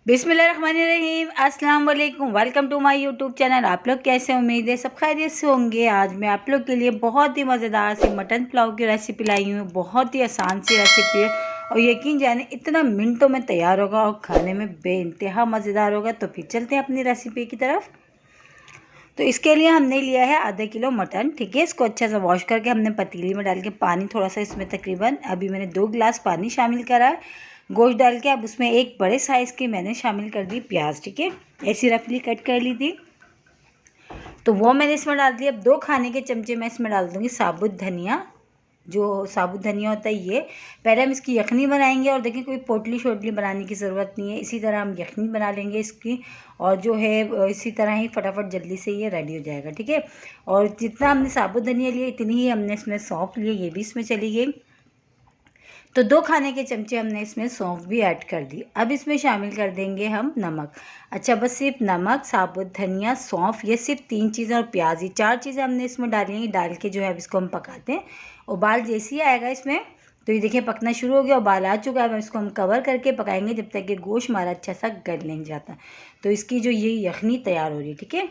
बिस्मिल्लाहिर्रहमानिर्रहीम, अस्सलाम वालेकुम। Welcome to my YouTube channel. आप लोग कैसे, उम्मीद है सब खैरियत से होंगे। आज मैं आप लोग के लिए बहुत ही मज़ेदार सी मटन पुलाव की रेसिपी लाई हूँ। बहुत ही आसान सी रेसिपी है और यकीन जाने इतना मिनटों में तैयार होगा और खाने में बेइंतहा मज़ेदार होगा। तो फिर चलते हैं अपनी रेसिपी की तरफ। तो इसके लिए हमने लिया है आधा किलो मटन। ठीक है, इसको अच्छा सा वॉश करके हमने पतीली में डाल के पानी थोड़ा सा इसमें तकरीबन अभी मैंने 2 गिलास पानी शामिल करा है। गोश्त डाल के अब उसमें एक बड़े साइज़ की मैंने शामिल कर दी प्याज। ठीक है, ऐसी रफली कट कर ली थी तो वो मैंने इसमें डाल दिया। अब 2 खाने के चमचे मैं इसमें डाल दूँगी साबुत धनिया। जो साबुत धनिया होता है ये पहले हम इसकी यखनी बनाएंगे। और देखिए, कोई पोटली शोटली बनाने की ज़रूरत नहीं है, इसी तरह हम यखनी बना लेंगे इसकी। और जो है इसी तरह ही फटाफट जल्दी से ये रेडी हो जाएगा। ठीक है, और जितना हमने साबुत धनिया लिया इतनी ही हमने इसमें सौंफ लिए, ये भी इसमें चली गई। तो 2 खाने के चमचे हमने इसमें सौंफ भी ऐड कर दी। अब इसमें शामिल कर देंगे हम नमक। अच्छा, बस सिर्फ नमक, साबुत धनिया, सौंफ, ये सिर्फ 3 चीज़ें और प्याज, ये 4 चीज़ें हमने इसमें डाली हैं। डाल के जो है अब इसको हम पकाते हैं। उबाल जैसे ही आएगा इसमें तो ये देखिए पकना शुरू हो गया, उबाल आ चुका है। अब इसको हम कवर करके पकाएंगे जब तक कि गोश्त हमारा अच्छा सा गल नहीं जाता। तो इसकी जो ये यखनी तैयार हो रही है। ठीक है,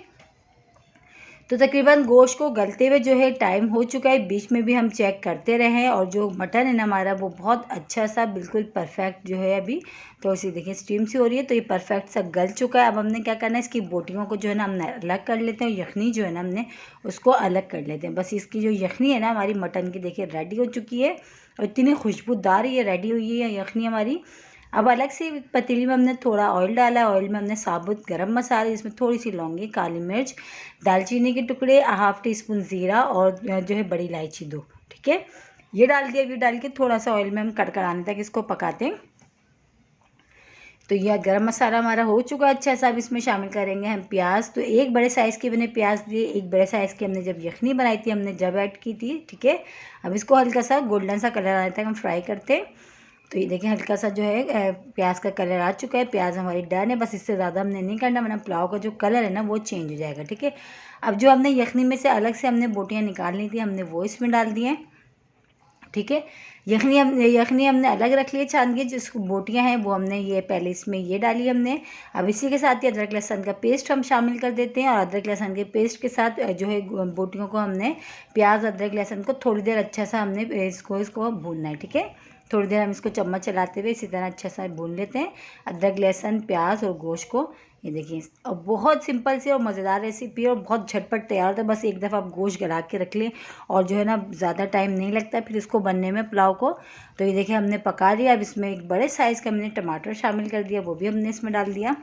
तो तकरीबन गोश्त को गलते हुए जो है टाइम हो चुका है। बीच में भी हम चेक करते रहे हैं और जो मटन है ना हमारा वो बहुत अच्छा सा बिल्कुल परफेक्ट जो है अभी तो इसी देखिए स्टीम सी हो रही है। तो ये परफेक्ट सा गल चुका है। अब हमने क्या करना है, इसकी बोटियों को जो है ना हमने अलग कर लेते हैं। यखनी जो है ना हमने उसको अलग कर लेते हैं। बस इसकी जो यखनी है ना हमारी मटन की देखिए रेडी हो चुकी है और इतनी खुशबूदार ये रेडी हुई है यखनी हमारी। अब अलग से पतीली में हमने थोड़ा ऑयल डाला है। ऑयल में हमने साबुत गरम मसाले, इसमें थोड़ी सी लौंगी, काली मिर्च, दालचीनी के टुकड़े, हाफ टी स्पून ज़ीरा और जो है बड़ी इलायची 2। ठीक है, ये डाल दिया। अभी डाल के थोड़ा सा ऑयल में हम कड़कड़ाने तक इसको पकाते हैं। तो यह गरम मसाला हमारा हो चुका है अच्छा सा। अब इसमें शामिल करेंगे हम प्याज। तो एक बड़े साइज़ के मैंने प्याज दिए। एक बड़े साइज़ की हमने जब यखनी बनाई थी हमने जब ऐड की थी। ठीक है, अब इसको हल्का सा गोल्डन सा कलर आने तक हम फ्राई करते हैं। तो ये देखिए हल्का सा जो है प्याज का कलर आ चुका है। प्याज हमारी डन है, बस इससे ज़्यादा हमने नहीं करना वरना पुलाव का जो कलर है ना वो चेंज हो जाएगा। ठीक है, अब जो हमने यखनी में से अलग से हमने बोटियाँ निकाल ली थी हमने वो इसमें डाल दी हैं। ठीक है, यखनी हमने अलग रख ली है छान के। जो बोटियाँ हैं वो हमने ये पहले इसमें ये डाली हमने। अब इसी के साथ ही अदरक लहसुन का पेस्ट हम शामिल कर देते हैं। और अदरक लहसुन के पेस्ट के साथ जो है बोटियों को हमने प्याज अदरक लहसुन को थोड़ी देर अच्छा सा हमने इसको भूनना है। ठीक है, थोड़ी देर हम इसको चम्मच चलाते हुए इसी तरह अच्छा सा भून लेते हैं अदरक लहसुन प्याज और गोश्त को। ये देखिए, और बहुत सिंपल सी और मज़ेदार रेसिपी है और बहुत झटपट तैयार होता है। बस एक दफ़ा आप गोश्त गला के रख लें और जो है ना ज़्यादा टाइम नहीं लगता फिर इसको बनने में पुलाव को। तो ये देखिए हमने पका लिया। अब इसमें एक बड़े साइज़ का हमने टमाटर शामिल कर दिया, वो भी हमने इसमें डाल दिया।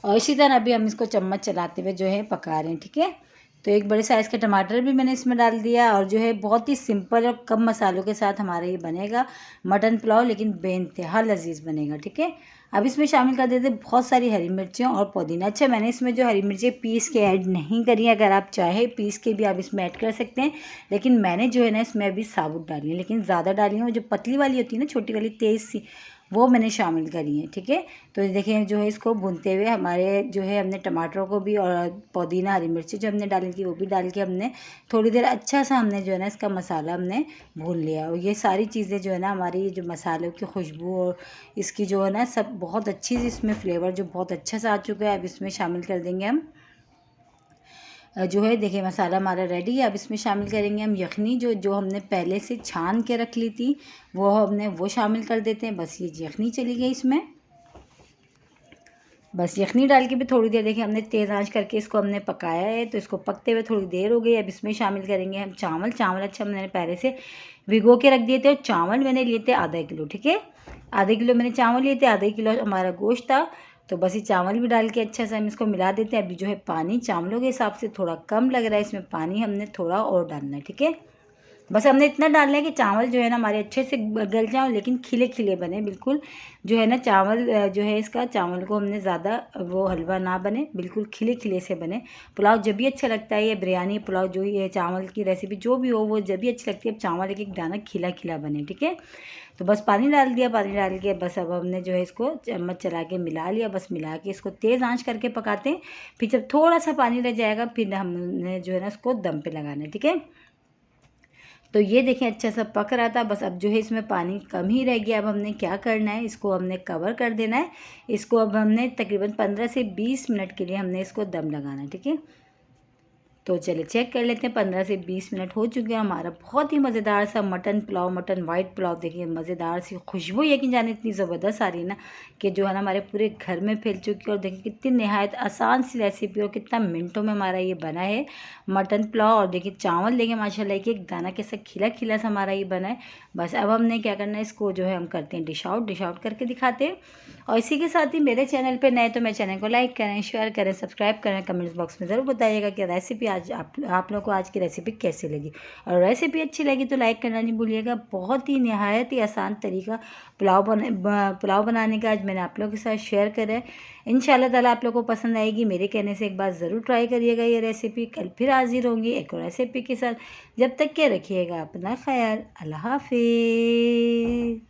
और इसी तरह अभी हम इसको चम्मच चलाते हुए जो है पका रहे हैं। ठीक है, तो एक बड़े साइज़ का टमाटर भी मैंने इसमें डाल दिया। और जो है बहुत ही सिंपल और कम मसालों के साथ हमारा ये बनेगा मटन पुलाव, लेकिन बेइंतहा लजीज बनेगा। ठीक है, अब इसमें शामिल कर देते बहुत सारी हरी मिर्चें और पुदीना। अच्छा, मैंने इसमें जो हरी मिर्चें पीस के ऐड नहीं करी है, अगर आप चाहे पीस के भी आप इसमें ऐड कर सकते हैं, लेकिन मैंने जो है ना इसमें अभी साबुत डाली है, लेकिन ज़्यादा डाली हूँ। जो पतली वाली होती है ना छोटी वाली तेज़ सी, वो मैंने शामिल करी है। ठीक है, तो देखिए जो है इसको भूनते हुए हमारे जो है हमने टमाटरों को भी और पुदीना हरी मिर्ची जो हमने डाली थी वो भी डाल के हमने थोड़ी देर अच्छा सा हमने जो है ना इसका मसाला हमने भून लिया। और ये सारी चीज़ें जो है ना हमारी जो मसालों की खुशबू और इसकी जो है ना सब बहुत अच्छी सी इसमें फ्लेवर जो बहुत अच्छा सा आ चुका है। अब इसमें शामिल कर देंगे हम जो है देखिए मसाला हमारा रेडी है। अब इसमें शामिल करेंगे हम यखनी जो जो हमने पहले से छान के रख ली थी वो शामिल कर देते हैं। बस ये यखनी चली गई इसमें। बस यखनी डाल के भी थोड़ी देर देखिए हमने तेज़ आंच करके इसको हमने पकाया है। तो इसको पकते हुए थोड़ी देर हो गई। अब इसमें शामिल करेंगे हम चावल। चावल अच्छा मैंने पहले से भिगो के रख दिए थे और चावल मैंने लिए थे आधा किलो। ठीक है, आधे किलो मैंने चावल लिए थे, आधा किलो हमारा गोश्त था। तो बस ये चावल भी डाल के अच्छा सा हम इसको मिला देते हैं। अभी जो है पानी चावलों के हिसाब से थोड़ा कम लग रहा है, इसमें पानी हमने थोड़ा और डालना है। ठीक है, बस हमने इतना डालना है कि चावल जो है ना हमारे अच्छे से गल जाएँ, लेकिन खिले खिले बने बिल्कुल। जो है ना चावल जो है इसका चावल को हमने ज़्यादा वो हलवा ना बने, बिल्कुल खिले खिले से बने। पुलाव जब भी अच्छा लगता है, ये बिरयानी पुलाव जो ये चावल की रेसिपी जो भी हो वो जब भी अच्छी लगती है, अब चावल एक एक दाना खिला खिला बने। ठीक है, तो बस पानी डाल दिया। पानी डाल के बस अब हमने जो है इसको चम्मच चला के मिला लिया। बस मिला के इसको तेज़ आंच करके पकाते हैं। फिर जब थोड़ा सा पानी रह जाएगा फिर हमने जो है ना इसको दम पे लगाना है। ठीक है, तो ये देखें अच्छा सा पक रहा था। बस अब जो है इसमें पानी कम ही रह गया। अब हमने क्या करना है, इसको हमने कवर कर देना है। इसको अब हमने तकरीबन 15 से 20 मिनट के लिए हमने इसको दम लगाना है, ठीक है। तो चलिए चेक कर लेते हैं। 15 से 20 मिनट हो चुके हैं। हमारा बहुत ही मज़ेदार सा mutton pulao, mutton white pulao देखिए, मज़ेदार सी खुशबू यकीन जाने इतनी ज़बरदस्त आ रही है ना कि जो है ना हमारे पूरे घर में फैल चुकी है। और देखिए कितनी नहायत आसान सी रेसिपी और कितना मिनटों में हमारा ये बना है मटन पुलाव। और देखिए चावल देखिए माशाल्लाह कि एक दाना कैसा खिला खिला सा हमारा ये बना है। बस अब हमने क्या करना है, इसको जो है हम करते हैं डिश आउट करके दिखाते हैं। और इसी के साथ ही मेरे चैनल पे नए तो मेरे चैनल को लाइक करें, शेयर करें, सब्सक्राइब करें। कमेंट्स बॉक्स में ज़रूर बताइएगा कि रेसिपी आज आप लोगों को आज की रेसिपी कैसी लगी। और रेसिपी अच्छी लगी तो लाइक करना नहीं भूलिएगा। बहुत ही नहायत ही आसान तरीका पुलाव बनाने का आज मैंने आप लोगों के साथ शेयर करा है। इंशाल्लाह ताला आप लोगों को पसंद आएगी। मेरे कहने से एक बार ज़रूर ट्राई करिएगा ये रेसिपी। कल फिर हाजिर होंगी एक और रेसिपी के साथ। जब तक के रखिएगा अपना ख्याल। अल्लाह हाफिज़।